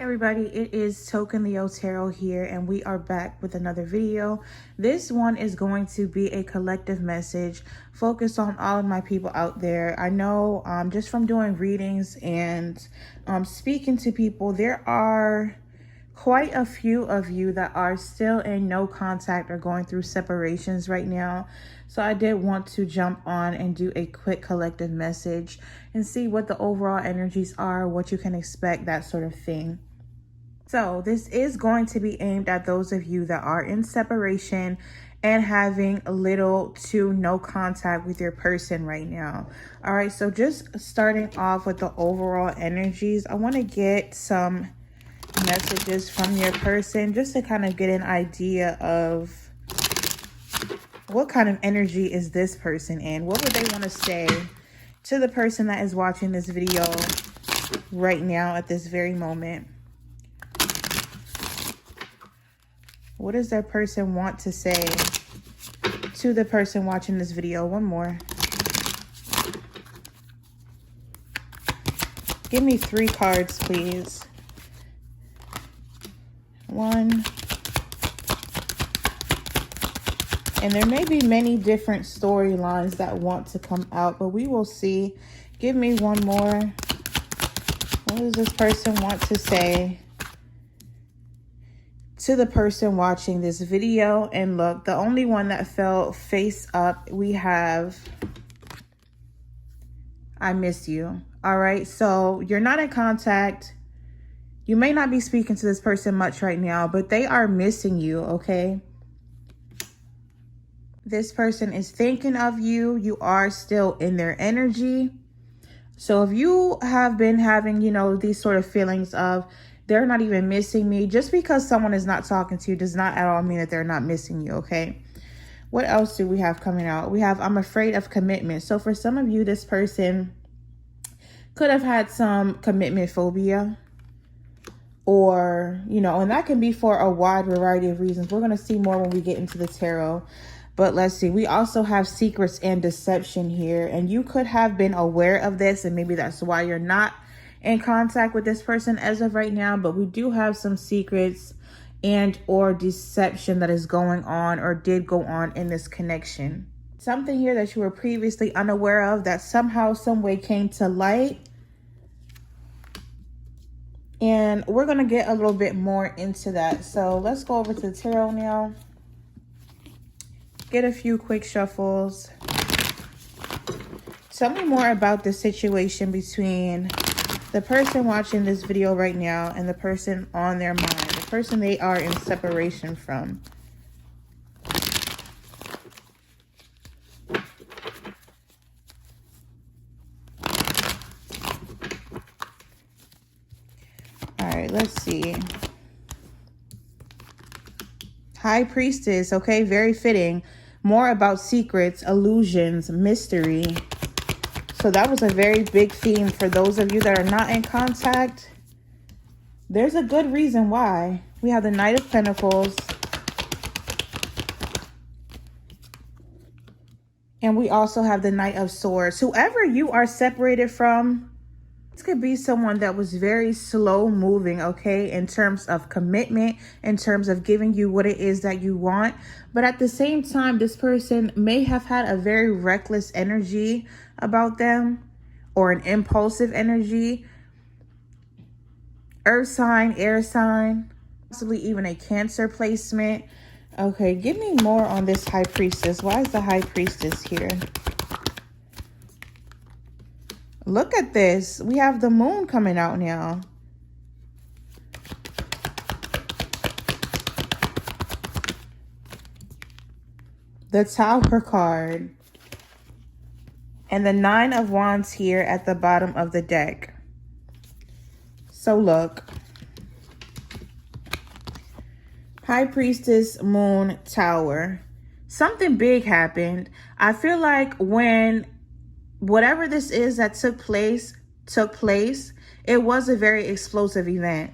everybody, it is 𝙧𝙚𝙖𝙀 here, and we are back with another video. This one is going to be a collective message focused on all of my people out there. I know just from doing readings and speaking to people, there are quite a few of you that are still in no contact or going through separations right now. So I did want to jump on and do a quick collective message and see what the overall energies are, what you can expect, that sort of thing. So this is going to be aimed at those of you that are in separation and having little to no contact with your person right now. All right, so just starting off with the overall energies, I want to get some messages from your person just to kind of get an idea of what kind of energy is this person in. What would they want to say to the person that is watching this video right now at this very moment? What does that person want to say to the person watching this video? One more. Give me 3 cards, please. 1. And there may be many different storylines that want to come out, but we will see. Give me 1 more. What does this person want to say to the person watching this video? And look, the only one that fell face up, we have I miss you. All right, so you're not in contact. You may not be speaking to this person much right now, but they are missing you, okay? This person is thinking of you. You are still in their energy. So if you have been having, these sort of feelings of they're not even missing me, just because someone is not talking to you does not at all mean that they're not missing you, okay? What else do we have coming out? We have I'm afraid of commitment. So for some of you, this person could have had some commitment phobia. Or, and that can be for a wide variety of reasons. We're going to see more when we get into the tarot. But let's see. We also have secrets and deception here. And you could have been aware of this. And maybe that's why you're not in contact with this person as of right now. But we do have some secrets and or deception that is going on or did go on in this connection. Something here that you were previously unaware of that somehow, some way came to light. And we're going to get a little bit more into that. So let's go over to the tarot now. Get a few quick shuffles. Tell me more about the situation between the person watching this video right now and the person on their mind, the person they are in separation from. All right, let's see. High Priestess, okay, very fitting. More about secrets, illusions, mystery. So that was a very big theme for those of you that are not in contact. There's a good reason why. We have the Knight of Pentacles. And we also have the Knight of Swords. Whoever you are separated from, this could be someone that was very slow moving, okay, in terms of commitment, in terms of giving you what it is that you want. But at the same time, this person may have had a very reckless energy about them or an impulsive energy. Earth sign, air sign, possibly even a Cancer placement. Okay, give me more on this High Priestess. Why is the High Priestess here? Look at this. We have the moon coming out now. The Tower card. And the 9 of Wands here at the bottom of the deck. So look. High Priestess, Moon, Tower. Something big happened. I feel like when whatever this is that took place, it was a very explosive event.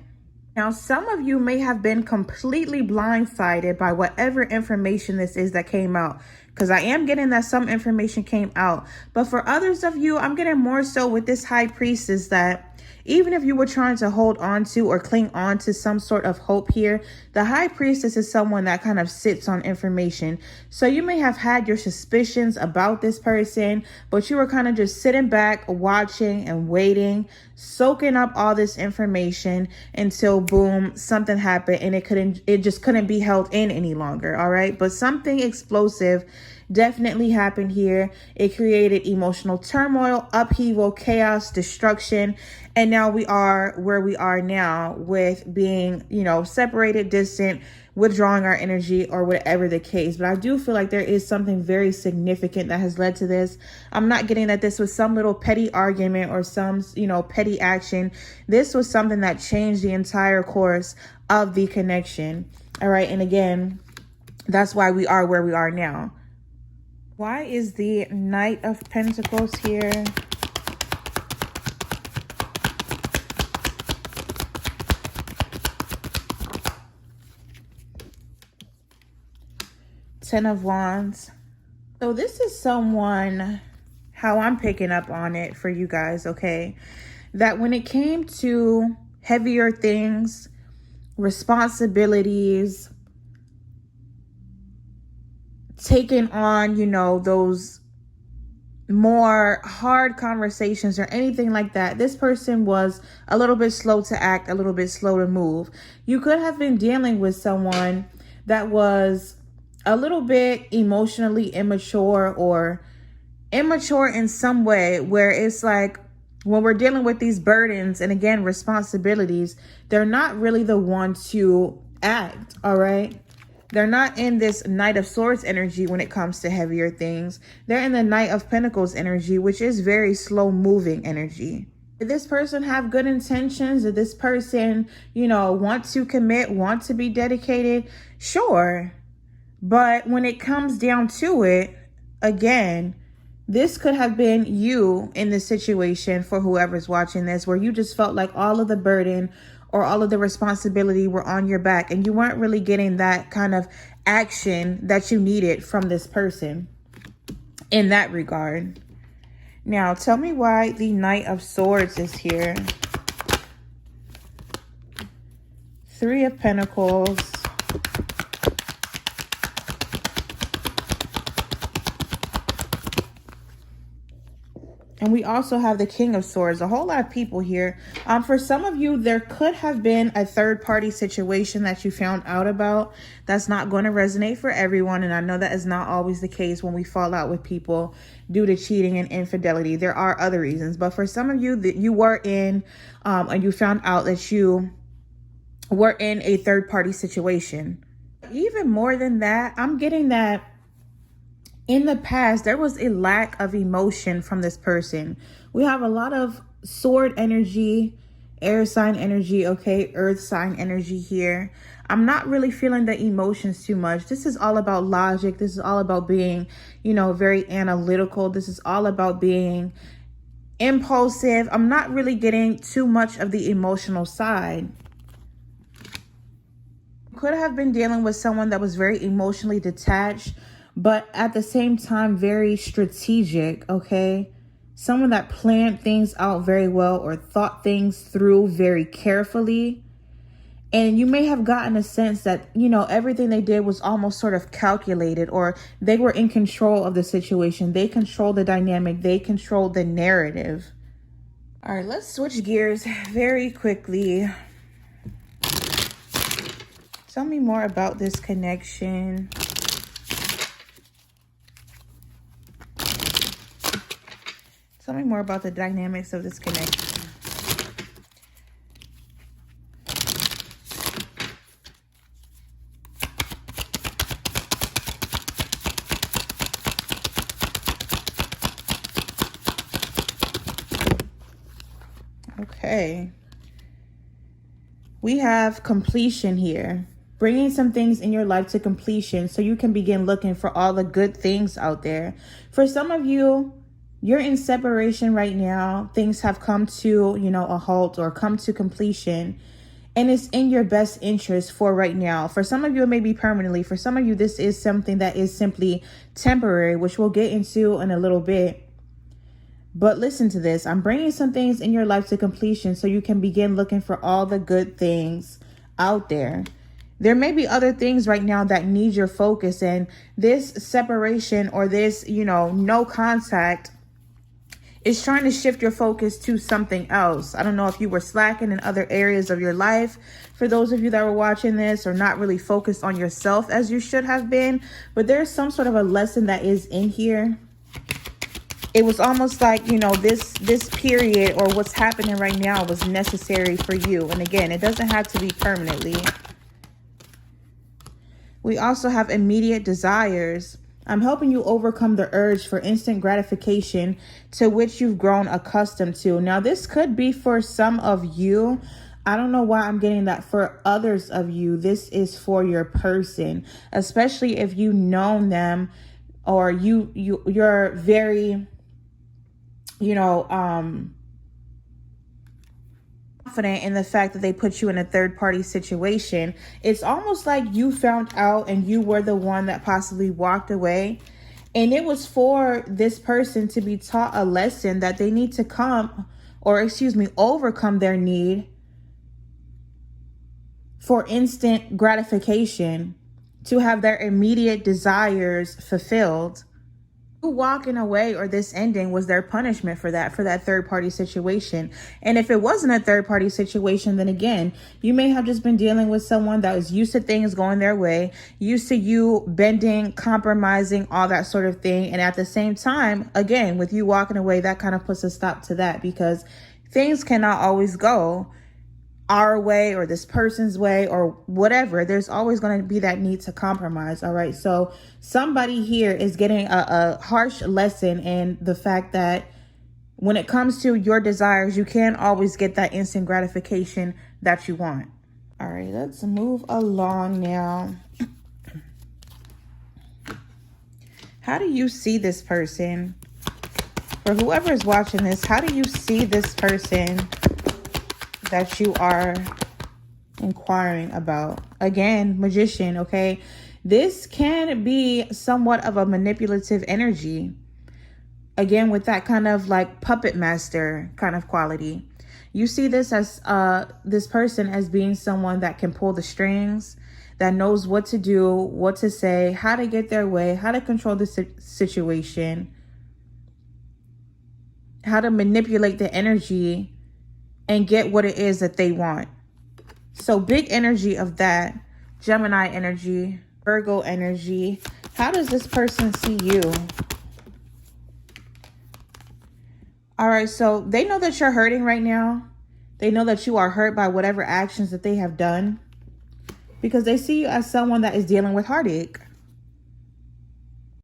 Now, some of you may have been completely blindsided by whatever information this is that came out, because I am getting that some information came out. But for others of you, I'm getting more so with this High Priestess that even if you were trying to hold on to or cling on to some sort of hope here, the high priestess is someone that kind of sits on information. So you may have had your suspicions about this person, but you were kind of just sitting back, watching and waiting, soaking up all this information until boom, something happened and it just couldn't be held in any longer. All right. But something explosive definitely happened here. It created emotional turmoil, upheaval, chaos, destruction. And now we are where we are now with being, separated, distant, withdrawing our energy or whatever the case. But I do feel like there is something very significant that has led to this. I'm not getting that this was some little petty argument or some, petty action. This was something that changed the entire course of the connection. All right. And again, that's why we are where we are now. Why is the Knight of Pentacles here? Ten of Wands. So this is someone, how I'm picking up on it for you guys, okay? That when it came to heavier things, responsibilities, taking on, those more hard conversations or anything like that, this person was a little bit slow to act, a little bit slow to move. You could have been dealing with someone that was a little bit emotionally immature or immature in some way, where it's like when we're dealing with these burdens and again, responsibilities, they're not really the one to act. All right. They're not in this Knight of Swords energy when it comes to heavier things. They're in the Knight of Pentacles energy, which is very slow moving energy. Did this person have good intentions? Did this person, want to commit, want to be dedicated? Sure. But when it comes down to it, again, this could have been you in this situation for whoever's watching this, where you just felt like all of the burden or all of the responsibility were on your back and you weren't really getting that kind of action that you needed from this person in that regard. Now, tell me why the Knight of Swords is here. Three of Pentacles. And we also have the King of Swords, a whole lot of people here. For some of you, there could have been a third-party situation that you found out about. That's not going to resonate for everyone. And I know that is not always the case when we fall out with people due to cheating and infidelity. There are other reasons. But for some of you that you were in and you found out that you were in a third-party situation. Even more than that, I'm getting that in the past, there was a lack of emotion from this person. We have a lot of sword energy, air sign energy, okay, earth sign energy here. I'm not really feeling the emotions too much. This is all about logic. This is all about being, very analytical. This is all about being impulsive. I'm not really getting too much of the emotional side. Could have been dealing with someone that was very emotionally detached, but at the same time, very strategic, okay? Someone that planned things out very well or thought things through very carefully. And you may have gotten a sense that, everything they did was almost sort of calculated, or they were in control of the situation. They controlled the dynamic. They controlled the narrative. All right, let's switch gears very quickly. Tell me more about this connection. Tell me more about the dynamics of this connection. Okay. We have completion here. Bringing some things in your life to completion so you can begin looking for all the good things out there. For some of you, you're in separation right now. Things have come to, a halt or come to completion. And it's in your best interest for right now. For some of you, it may be permanently. For some of you, this is something that is simply temporary, which we'll get into in a little bit. But listen to this. I'm bringing some things in your life to completion so you can begin looking for all the good things out there. There may be other things right now that need your focus, and this separation or this, no contact is trying to shift your focus to something else. I don't know if you were slacking in other areas of your life. For those of you that were watching this, or not really focused on yourself as you should have been, but there's some sort of a lesson that is in here. It was almost like, this period or what's happening right now was necessary for you. And again, it doesn't have to be permanently. We also have immediate desires. I'm helping you overcome the urge for instant gratification to which you've grown accustomed to. Now, this could be for some of you. I don't know why I'm getting that. For others of you, this is for your person, especially if you've known them, or you're very, confident in the fact that they put you in a third-party situation. It's almost like you found out and you were the one that possibly walked away. And it was for this person to be taught a lesson that they need to overcome their need for instant gratification, to have their immediate desires fulfilled. Walking away or this ending was their punishment for that third-party situation. And if it wasn't a third-party situation, then again, you may have just been dealing with someone that was used to things going their way, used to you bending, compromising, all that sort of thing. And at the same time, again, with you walking away, that kind of puts a stop to that, because things cannot always go our way or this person's way or whatever. There's always going to be that need to compromise. All right. So somebody here is getting a harsh lesson in the fact that when it comes to your desires, you can't always get that instant gratification that you want. All right, let's move along now. How do you see this person? For whoever is watching this, how do you see this person that you are inquiring about? Again, Magician, okay? This can be somewhat of a manipulative energy. Again, with that kind of like puppet master kind of quality. You see this as this person as being someone that can pull the strings, that knows what to do, what to say, how to get their way, how to control the situation, how to manipulate the energy and get what it is that they want. So big energy of that. Gemini energy, Virgo energy. How does this person see you? All right, so they know that you're hurting right now. They know that you are hurt by whatever actions that they have done, because they see you as someone that is dealing with heartache.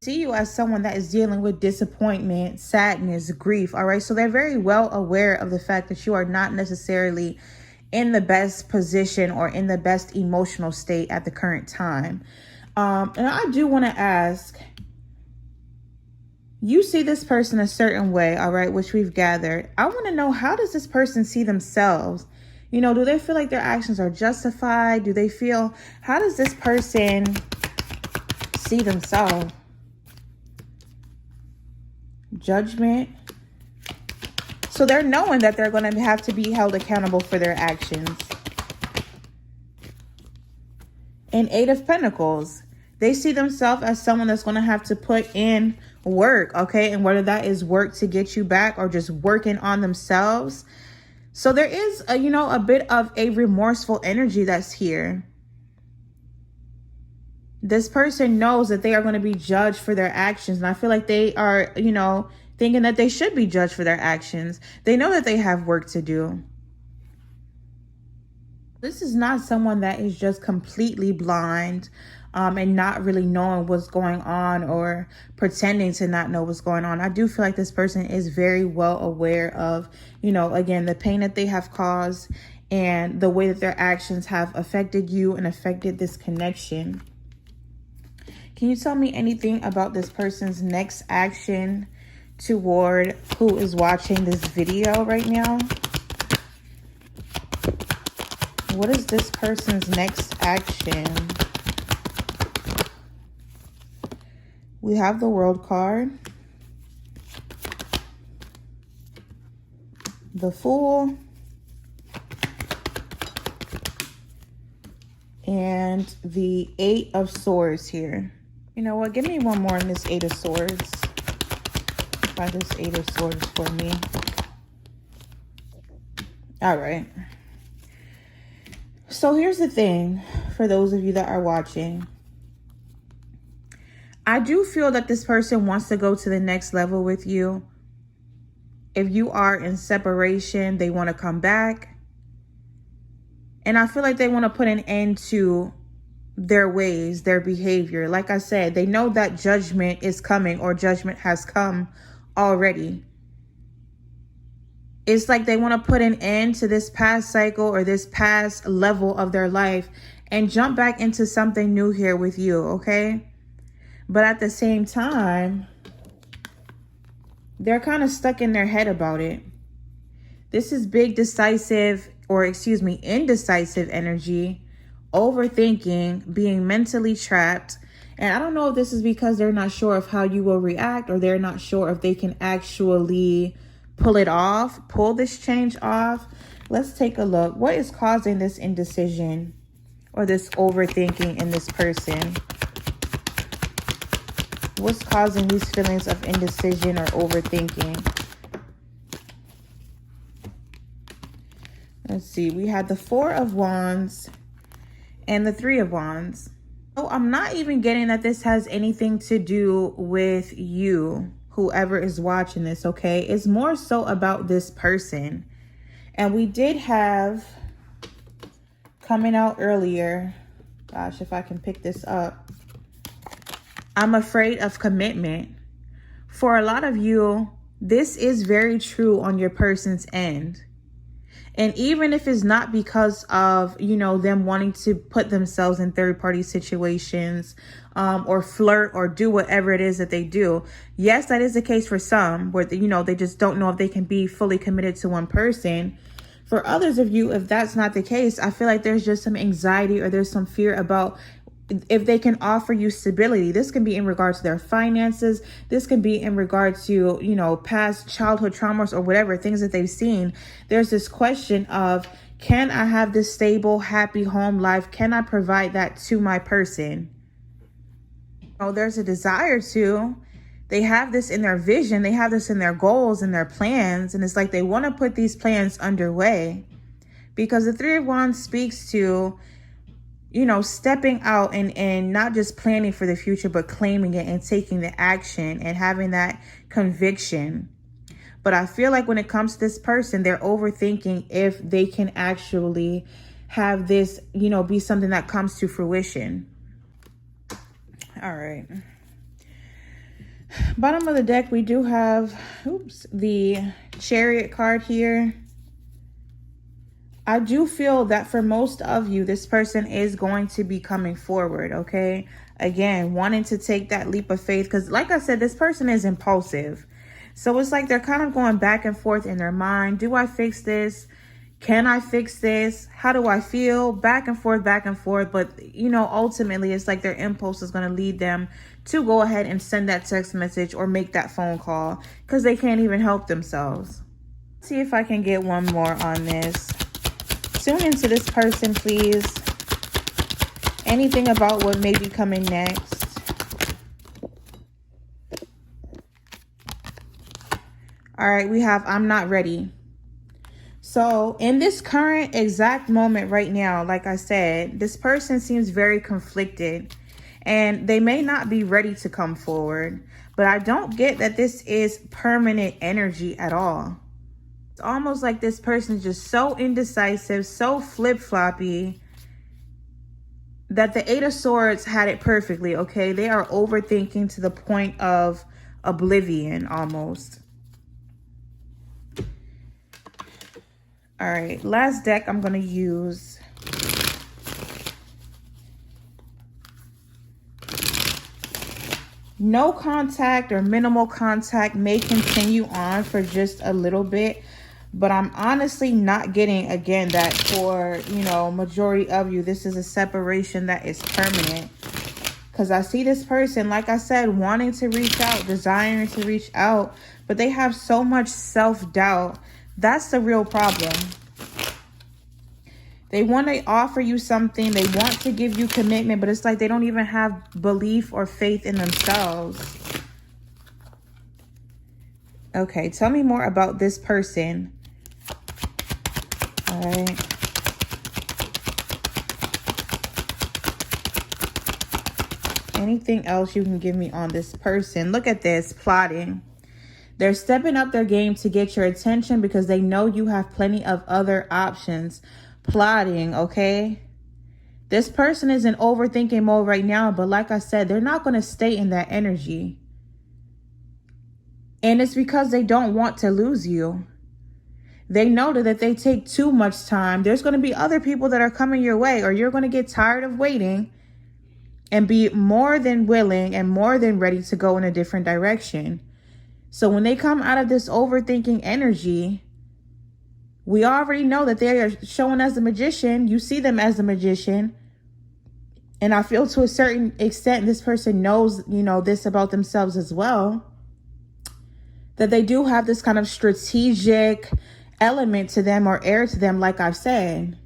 See you as someone that is dealing with disappointment, sadness, grief. All right. So they're very well aware of the fact that you are not necessarily in the best position or in the best emotional state at the current time. And I do want to ask, you see this person a certain way, all right, which we've gathered. I want to know, how does this person see themselves? Do they feel like their actions are justified? How does this person see themselves? Judgment. So they're knowing that they're going to have to be held accountable for their actions. And Eight of Pentacles. They see themselves as someone that's going to have to put in work, okay? And whether that is work to get you back or just working on themselves. So there is a bit of a remorseful energy that's here. This person knows that they are going to be judged for their actions. And I feel like they are, thinking that they should be judged for their actions. They know that they have work to do. This is not someone that is just completely blind and not really knowing what's going on or pretending to not know what's going on. I do feel like this person is very well aware of, again, the pain that they have caused and the way that their actions have affected you and affected this connection. Can you tell me anything about this person's next action toward who is watching this video right now? What is this person's next action? We have the World card. the Fool, and the Eight of Swords here. You know what? Give me one more in this Eight of Swords. Try this Eight of Swords for me. All right. So here's the thing, for those of you that are watching. I do feel that this person wants to go to the next level with you. If you are in separation, they want to come back. And I feel like they want to put an end to their ways, their behavior. Like I said, they know that judgment is coming, or judgment has come already. It's like they want to put an end to this past cycle or this past level of their life and jump back into something new here with you, okay? But at the same time, they're kind of stuck in their head about it. This is big, decisive, or excuse me, indecisive energy, overthinking, being mentally trapped. And I don't know if this is because they're not sure of how you will react, or they're not sure if they can actually pull it off, pull this change off. Let's take a look. What is causing this indecision or this overthinking in this person? What's causing these feelings of indecision or overthinking? Let's see. We had the Four of Wands and the Three of Wands. So I'm not even getting that this has anything to do with you, whoever is watching this, okay? It's more so about this person. And we did have coming out earlier, gosh, if I can pick this up, I'm afraid of commitment. For a lot of you, this is very true on your person's end. And even if it's not because of, you know, them wanting to put themselves in third-party situations, or flirt or do whatever it is that they do. Yes, that is the case for some, where, you know, they just don't know if they can be fully committed to one person. For others of you, if that's not the case, I feel like there's just some anxiety, or there's some fear about if they can offer you stability. This can be in regards to their finances. This can be in regards to, you know, past childhood traumas or whatever, things that they've seen. There's this question of, can I have this stable, happy home life? Can I provide that to my person? Oh, there's a desire to. They have this in their vision. They have this in their goals and their plans. And it's like they want to put these plans underway, because the Three of Wands speaks to, you know, stepping out and not just planning for the future, but claiming it and taking the action and having that conviction. But I feel like when it comes to this person, they're overthinking if they can actually have this, you know, be something that comes to fruition. All right. Bottom of the deck, we do have, the Chariot card here. I do feel that for most of you, this person is going to be coming forward, okay? Again, wanting to take that leap of faith, because like I said, this person is impulsive. So it's like they're kind of going back and forth in their mind. Do I fix this? Can I fix this? How do I feel? Back and forth, back and forth. But, you know, ultimately, it's like their impulse is going to lead them to go ahead and send that text message or make that phone call, because they can't even help themselves. Let's see if I can get one more on this. Tune into this person, please. Anything about what may be coming next. All right, we have I'm not ready. So in this current exact moment right now, like I said, this person seems very conflicted, and they may not be ready to come forward, but I don't get that this is permanent energy at all. It's almost like this person is just so indecisive, so flip-floppy, that the Eight of Swords had it perfectly, okay? They are overthinking to the point of oblivion almost. All right, last deck I'm going to use. No contact or minimal contact may continue on for just a little bit. But I'm honestly not getting, again, that for, you know, majority of you, this is a separation that is permanent. Because I see this person, like I said, wanting to reach out, desiring to reach out, but they have so much self-doubt That's the real problem. They want to offer you something. They want to give you commitment, but it's like they don't even have belief or faith in themselves. Okay, tell me more about this person. All right. Anything else you can give me on this person? Look at this, plotting. They're stepping up their game to get your attention because they know you have plenty of other options. Plotting, okay? This person is in overthinking mode right now, but like I said, they're not going to stay in that energy. And it's because they don't want to lose you. They know that if they take too much time, there's going to be other people that are coming your way, or you're going to get tired of waiting and be more than willing and more than ready to go in a different direction. So when they come out of this overthinking energy, we already know that they are showing as a magician. You see them as a magician. And I feel to a certain extent, this person knows, this about themselves as well. That they do have this kind of strategic element to them or air to them, like I've said.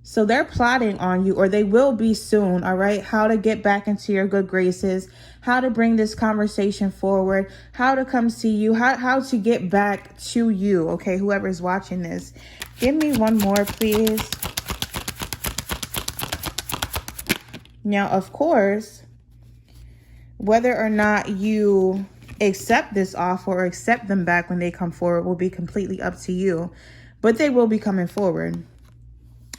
So they're plotting on you, or they will be soon, all right? How to get back into your good graces, how to bring this conversation forward, how to come see you, how to get back to you, okay? Whoever's watching this. Give me one more, please. Now, of course, whether or not you accept this offer or accept them back when they come forward will be completely up to you, but they will be coming forward.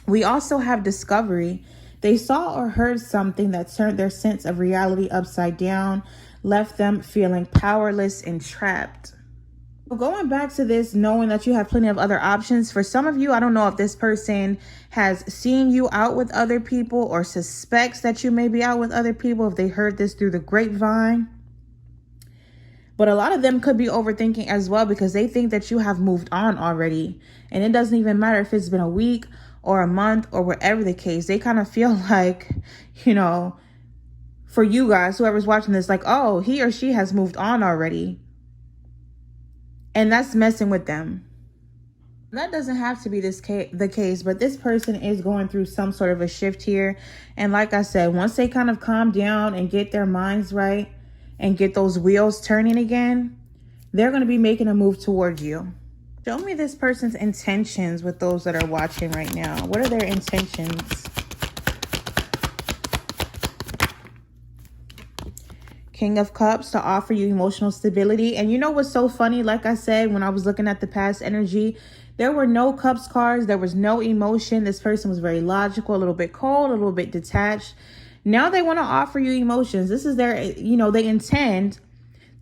We also have discovery. They saw or heard something that turned their sense of reality upside down, left them feeling powerless and trapped. Going back to this, knowing that you have plenty of other options, for some of you, I don't know if this person has seen you out with other people or suspects that you may be out with other people, if they heard this through the grapevine. But a lot of them could be overthinking as well because they think that you have moved on already. And it doesn't even matter if it's been a week or a month or whatever the case. They kind of feel like, for you guys, whoever's watching this, like, oh, he or she has moved on already. And that's messing with them. That doesn't have to be the case, but this person is going through some sort of a shift here. And like I said, once they kind of calm down and get their minds right and get those wheels turning again, they're going to be making a move towards you. Show me this person's intentions with those that are watching right now. What are their intentions? King of Cups, to offer you emotional stability. And you know what's so funny? Like I said, when I was looking at the past energy, there were no Cups cards. There was no emotion. This person was very logical, a little bit cold, a little bit detached. Now they want to offer you emotions. This is their, they intend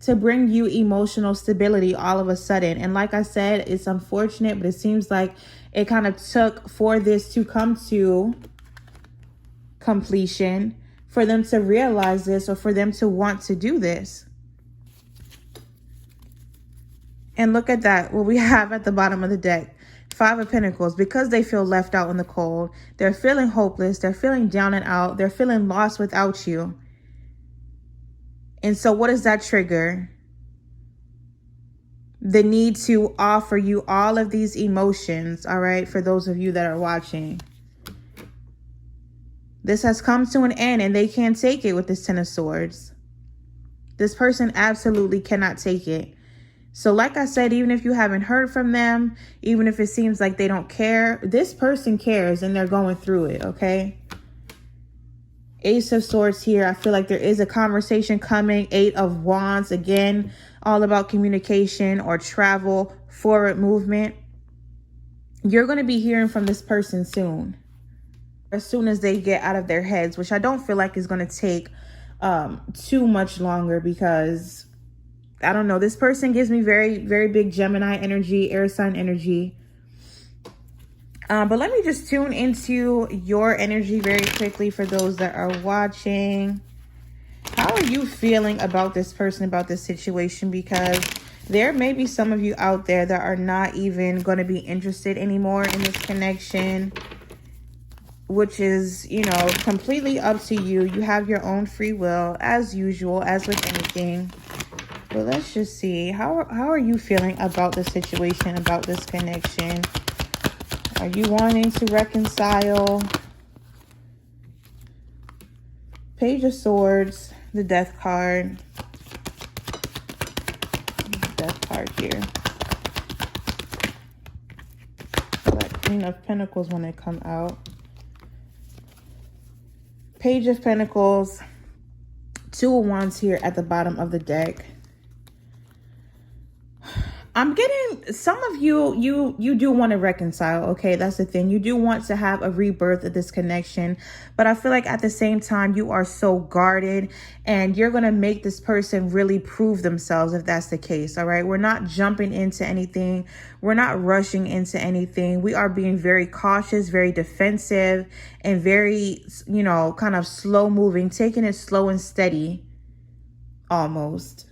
to bring you emotional stability all of a sudden. And like I said, it's unfortunate, but it seems like it kind of took for this to come to completion, for them to realize this, or for them to want to do this. And look at that, what we have at the bottom of the deck. 5 of Pentacles. Because they feel left out in the cold, they're feeling hopeless, they're feeling down and out, they're feeling lost without you. And so what does that trigger? The need to offer you all of these emotions, all right, for those of you that are watching. This has come to an end and they can't take it with this 10 of Swords. This person absolutely cannot take it. So like I said, even if you haven't heard from them, even if it seems like they don't care, this person cares and they're going through it, okay? Ace of Swords here. I feel like there is a conversation coming. 8 of Wands. Again, all about communication or travel, forward movement. You're going to be hearing from this person soon. As soon as they get out of their heads, which I don't feel like is going to take too much longer because, I don't know, this person gives me very, very big Gemini energy, air sign energy. But let me just tune into your energy very quickly for those that are watching. How are you feeling about this person, about this situation? Because there may be some of you out there that are not even going to be interested anymore in this connection, which is, completely up to you. You have your own free will, as usual, as with anything. But let's just see. How are you feeling about the situation, about this connection? Are you wanting to reconcile? Page of Swords, the Death card. Death card here. But Queen of Pentacles when it come out. Page of Pentacles. Two of Wands here at the bottom of the deck. I'm getting some of you do want to reconcile. Okay, that's the thing. You do want to have a rebirth of this connection, but I feel like at the same time you are so guarded, and you're going to make this person really prove themselves if that's the case. All right, we're not jumping into anything. We're not rushing into anything. We are being very cautious, very defensive, and very, you know, kind of slow moving, taking it slow and steady almost.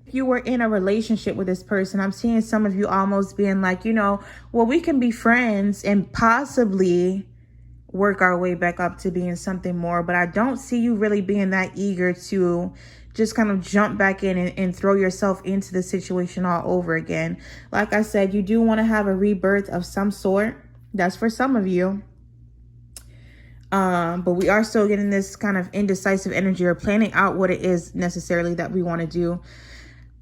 If you were in a relationship with this person, I'm seeing some of you almost being like, you know, well, we can be friends and possibly work our way back up to being something more. But I don't see you really being that eager to just kind of jump back in and throw yourself into the situation all over again. Like I said, you do want to have a rebirth of some sort. That's for some of you. But we are still getting this kind of indecisive energy, or planning out what it is necessarily that we want to do.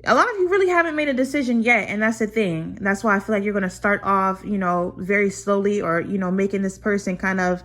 A lot of you really haven't made a decision yet, and that's the thing. That's why I feel like you're going to start off, you know, very slowly, or, you know, making this person kind of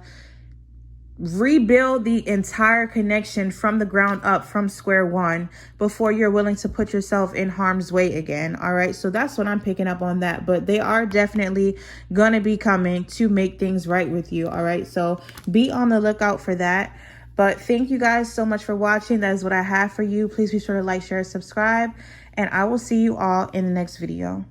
rebuild the entire connection from the ground up, from square one, before you're willing to put yourself in harm's way again. All right, so that's what I'm picking up on that. But they are definitely going to be coming to make things right with you. All right, so be on the lookout for that. But thank you guys so much for watching. That is what I have for you. Please be sure to like, share, subscribe, and I will see you all in the next video.